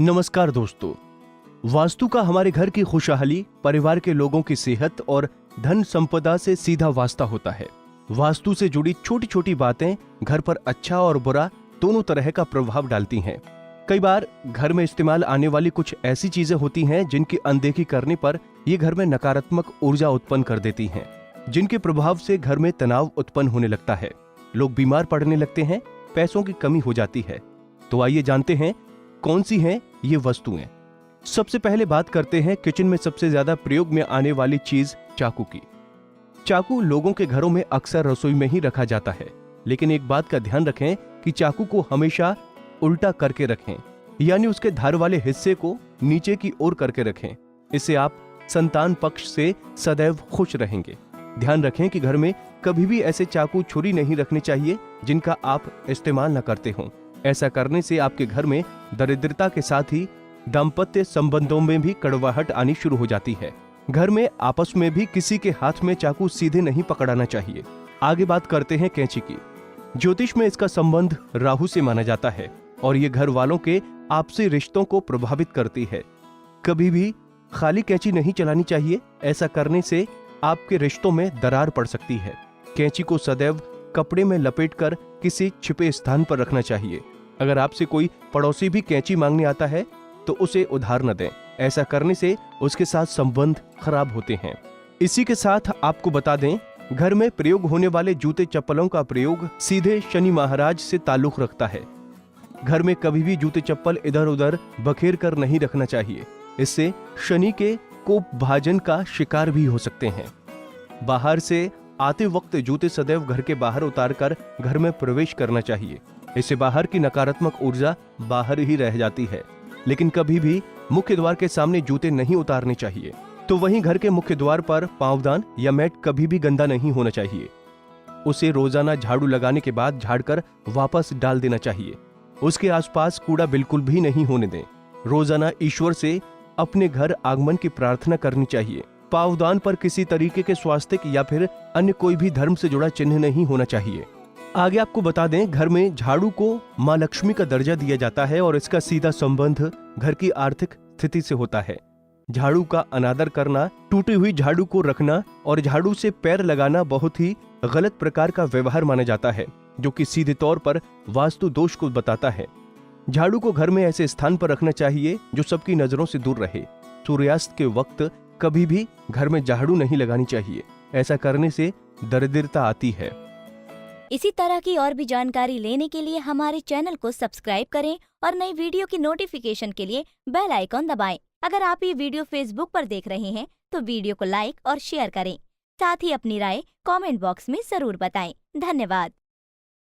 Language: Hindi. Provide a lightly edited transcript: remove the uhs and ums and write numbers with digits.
नमस्कार दोस्तों। वास्तु का हमारे घर की खुशहाली, परिवार के लोगों की सेहत और धन संपदा से सीधा वास्ता होता है। वास्तु से जुड़ी छोटी छोटी बातें घर पर अच्छा और बुरा दोनों तरह का प्रभाव डालती हैं। कई बार घर में इस्तेमाल आने वाली कुछ ऐसी चीजें होती हैं जिनकी अनदेखी करने पर ये घर में नकारात्मक ऊर्जा उत्पन्न कर देती हैं, जिनके प्रभाव से घर में तनाव उत्पन्न होने लगता है, लोग बीमार पड़ने लगते हैं, पैसों की कमी हो जाती है। तो आइए जानते हैं कौन सी हैं ये वस्तुएं। सबसे पहले बात करते हैं किचन में सबसे ज्यादा प्रयोग में आने वाली चीज चाकू की। चाकू लोगों के घरों में अक्सर रसोई में ही रखा जाता है, लेकिन एक बात का ध्यान रखें कि चाकू को हमेशा उल्टा करके रखें, यानी उसके धार वाले हिस्से को नीचे की ओर करके रखें। इससे आप संतान पक्ष से सदैव खुश रहेंगे। ध्यान रखें कि घर में कभी भी ऐसे चाकू छुरी नहीं रखने चाहिए जिनका आप इस्तेमाल न करते हों। ऐसा करने से आपके घर में दरिद्रता के साथ ही दाम्पत्य संबंधों में भी कड़वाहट आनी शुरू हो जाती है। घर में आपस में भी किसी के हाथ में चाकू सीधे नहीं पकड़ाना चाहिए। आगे बात करते हैं कैंची की। ज्योतिष में इसका संबंध राहु से माना जाता है और ये घर वालों के आपसी रिश्तों को प्रभावित करती है। कभी भी खाली कैंची नहीं चलानी चाहिए। ऐसा करने से आपके रिश्तों में दरार पड़ सकती है। कैंची को सदैव कपड़े में लपेटकर किसी छिपे स्थान पर रखना चाहिए। अगर आपसे कोई पड़ोसी भी कैंची मांगने आता है तो उसे उधार न दें। ऐसा करने से उसके साथ संबंध खराब होते हैं। इसी के साथ आपको बता दें, घर में प्रयोग होने वाले जूते चप्पलों का प्रयोग सीधे शनि महाराज से ताल्लुक रखता है। घर में कभी भी जूते चप्पल इधर उधर बखेर कर नहीं रखना चाहिए। इससे शनि के कोप भाजन का शिकार भी हो सकते हैं। बाहर से आते वक्त जूते सदैव घर के बाहर उतारकर घर में प्रवेश करना चाहिए। इससे बाहर की नकारात्मक ऊर्जा बाहर ही रह जाती है। लेकिन कभी भी मुख्य द्वार के सामने जूते नहीं उतारने चाहिए। तो वहीं घर के मुख्य द्वार पर पांवदान या मैट कभी भी गंदा नहीं होना चाहिए। उसे रोजाना झाड़ू लगाने के बाद झाड़कर वापस डाल देना चाहिए। उसके आसपास कूड़ा बिल्कुल भी नहीं होने दें। रोजाना ईश्वर से अपने घर आगमन की प्रार्थना करनी चाहिए। पावदान पर किसी तरीके के स्वास्तिक या फिर अन्य कोई भी धर्म से जुड़ा चिन्ह नहीं होना चाहिए। आगे आपको बता दें, घर में झाड़ू को मां लक्ष्मी का दर्जा दिया जाता है और इसका सीधा संबंध घर की आर्थिक स्थिति से होता है। झाड़ू का अनादर करना, टूटी हुई झाड़ू को रखना और झाड़ू से पैर लगाना बहुत ही गलत प्रकार का व्यवहार माना जाता है, जो कि सीधे तौर पर वास्तु दोष को बताता है। झाड़ू को घर में ऐसे स्थान पर रखना चाहिए जो सबकी नजरों से दूर रहे। सूर्यास्त के वक्त कभी भी घर में झाड़ू नहीं लगानी चाहिए। ऐसा करने से दरिद्रता आती है। इसी तरह की और भी जानकारी लेने के लिए हमारे चैनल को सब्सक्राइब करें और नई वीडियो की नोटिफिकेशन के लिए बेल आइकॉन दबाएं। अगर आप ये वीडियो फेसबुक पर देख रहे हैं तो वीडियो को लाइक और शेयर करें। साथ ही अपनी राय कमेंट बॉक्स में जरूर बताएं। धन्यवाद।